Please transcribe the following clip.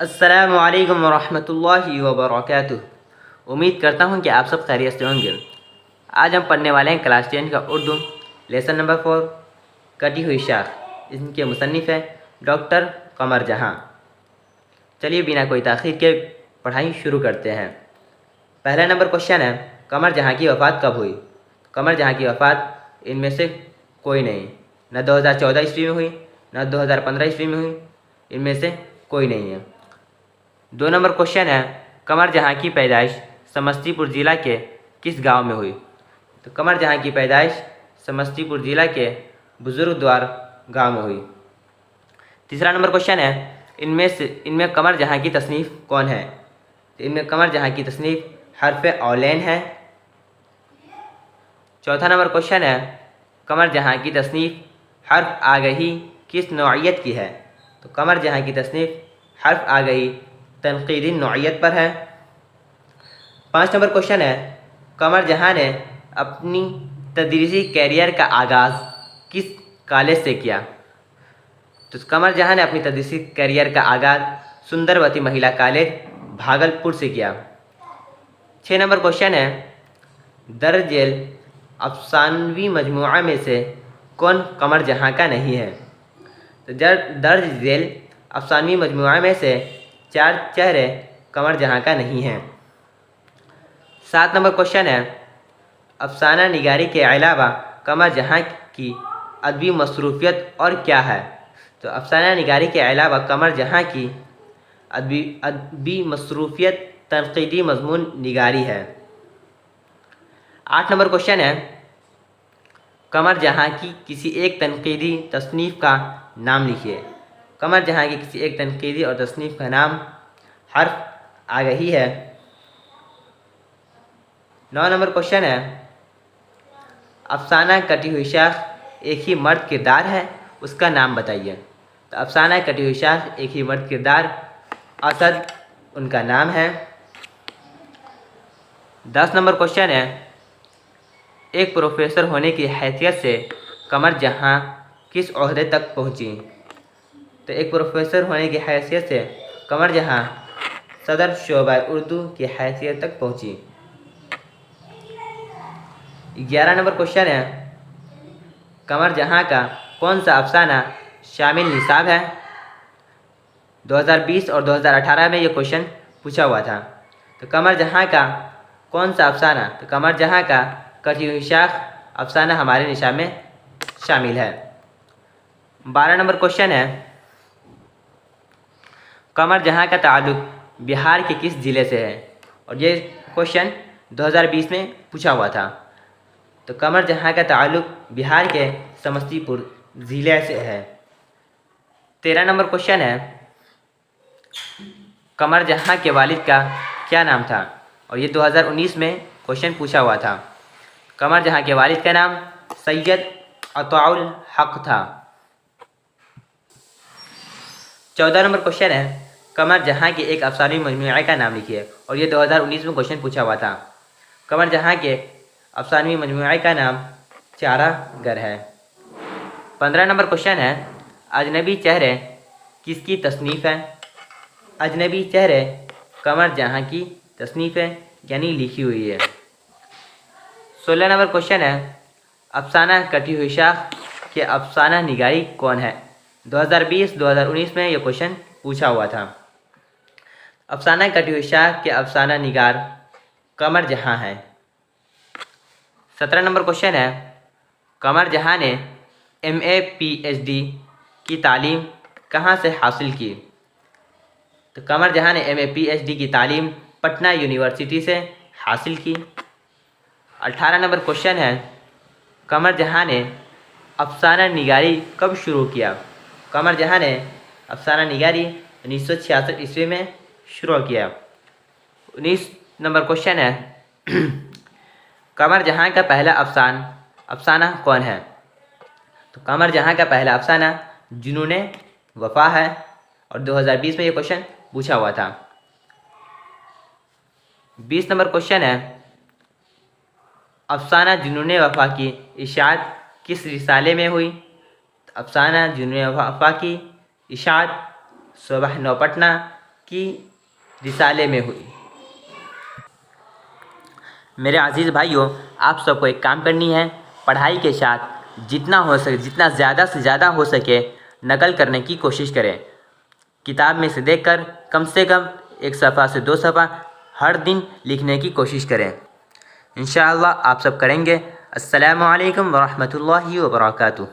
अस्सलामु अलैकुम वरहमतुल्लाहि वबरकातुह। उम्मीद करता हूँ कि आप सब खैरियत से होंगे। आज हम पढ़ने वाले हैं क्लास 10 का उर्दू लेसन नंबर 4 कटी हुई शाख। इनके मुसन्निफ़ हैं डॉक्टर कमर जहाँ। चलिए बिना कोई ताख़ीर के पढ़ाई शुरू करते हैं। पहला नंबर क्वेश्चन है, कमर जहाँ की वफ़ात कब हुई? कमर जहाँ की वफ़ात इनमें से कोई नहीं, न 2014 ईस्वी में हुई, न 2015 ईस्वी में हुई, इनमें से कोई नहीं है। 2 नंबर क्वेश्चन है, कमर जहाँ की पैदाइश समस्तीपुर ज़िला के किस गांव में हुई? तो कमर जहाँ की पैदाइश समस्तीपुर ज़िला के बुजुर्ग द्वार गांव में हुई। तीसरा नंबर क्वेश्चन है, इनमें कमर जहाँ की तसनीफ़ कौन है? तो इनमें कमर जहाँ की तसनीफ़ हर्फ औलैन है। चौथा नंबर क्वेश्चन है, कमर जहाँ की तसनीफ़ हर्फ आगही किस नौइयत की है? तो कमर जहाँ की तसनीफ़ हर्फ आगही तनक़ीदी नौइयत पर है। 5 नंबर क्वेश्चन है, कमर जहाँ ने अपनी तदरीसी कैरियर का आगाज़ किस कॉलेज से किया? तो कमर जहाँ ने अपनी तदरीसी कैरियर का आगाज़ सुंदरवती महिला कॉलेज भागलपुर से किया। 6 नंबर क्वेश्चन है, दर्ज झेल अफसानवी मजमुआ में से कौन कमर जहाँ का नहीं है? तो दर्ज झेल अफसानवी मजमुआ में से 4 चेहरे कमर जहाँ का नहीं है। 7 नंबर क्वेश्चन है, अफसाना निगारी के अलावा कमर जहाँ की अदबी मसरूफियत और क्या है? तो अफसाना निगारी के अलावा कमर जहाँ की अदबी मसरूफियत तनक़ीदी मज़मून निगारी है। 8 नंबर क्वेश्चन है, कमर जहाँ की किसी एक तनक़ीदी तसनीफ़ का नाम लिखिए। कमर जहाँ की किसी एक तनक़ीदी और तसनीफ़ का नाम हर्फ आगही है। 9 नंबर क्वेश्चन है, अफसाना कटी हुई शाख एक ही मर्द किरदार है, उसका नाम बताइए। तो अफसाना कटी हुई शाख एक ही मर्द किरदार असद उनका नाम है। 10 नंबर क्वेश्चन है, एक प्रोफेसर होने की हैसियत से कमर जहाँ किस ओहदे तक पहुँची? तो एक प्रोफेसर होने की हैसियत से कमर जहाँ सदर शोबा उर्दू की हैसियत तक पहुँची। 11 नंबर क्वेश्चन है, कमर जहाँ का कौन सा अफसाना शामिल निसाब है? 2020 और 2018 में ये क्वेश्चन पूछा हुआ था। तो कमर जहाँ का कौन सा अफसाना? तो कमर जहाँ का कटी हुई शाख अफसाना हमारे निशाब में शामिल है। 12 नंबर क्वेश्चन है, कमर जहाँ का ताल्लुक़ बिहार के किस ज़िले से है? और ये क्वेश्चन 2020 में पूछा हुआ था। तो कमर जहाँ का ताल्लुक़ बिहार के समस्तीपुर ज़िले से है। 13 नंबर क्वेश्चन है, कमर जहाँ के वालिद का क्या नाम था? और ये 2019 में क्वेश्चन पूछा हुआ था। कमर जहाँ के वालिद का नाम सैयद अताउल हक था। 14 नंबर क्वेश्चन है, कमर जहाँ के एक अफसानवी मजमुआ का नाम लिखिए। और ये 2019 में क्वेश्चन पूछा हुआ था। कमर जहाँ के अफसानवी मजमुआ का नाम चारागर है। 15 नंबर क्वेश्चन है, अजनबी चेहरे किसकी तसनीफ़ है? अजनबी चेहरे कमर जहाँ की तसनीफ़ है यानी लिखी हुई है। 16 नंबर क्वेश्चन है, अफसाना कटी हुई शाख के अफसाना निगारी कौन है? 2020-2019 में ये क्वेश्चन पूछा हुआ था। अफसाना कटी हुई शाख के अफसाना निगार कमर जहाँ है। 17 नंबर क्वेश्चन है, कमर जहाँ ने MA PhD की तालीम कहाँ से हासिल की? तो कमर जहाँ ने MA PhD की तालीम पटना यूनिवर्सिटी से हासिल की। 18 नंबर क्वेश्चन है, कमर जहाँ ने अफसाना निगारी कब शुरू किया? कमर जहाँ ने अफसाना निगारी 1966 ईस्वी में शुरू किया। 19 नंबर क्वेश्चन है, कमर जहाँ का पहला अफसाना कौन है? तो कमर जहाँ का पहला अफसाना जुनूने वफ़ा है और 2020 में ये क्वेश्चन पूछा हुआ था। 20 नंबर क्वेश्चन है, अफसाना जुनूने वफ़ा की इशाअत किस रिसाले में हुई? अफसाना जुनूने वफ़ा की इशाअत सुबह नौ पटना की रिसाले में हुई। मेरे अजीज़ भाइयों, आप सबको एक काम करनी है, पढ़ाई के साथ जितना हो सके, जितना ज़्यादा से ज़्यादा हो सके नकल करने की कोशिश करें। किताब में से देखकर कम से कम 1 सफ़ा से 2 सफ़ा हर दिन लिखने की कोशिश करें। इंशाअल्लाह आप सब करेंगे। अस्सलामु अलैकुम व रहमतुल्लाहि व बरकातुहू।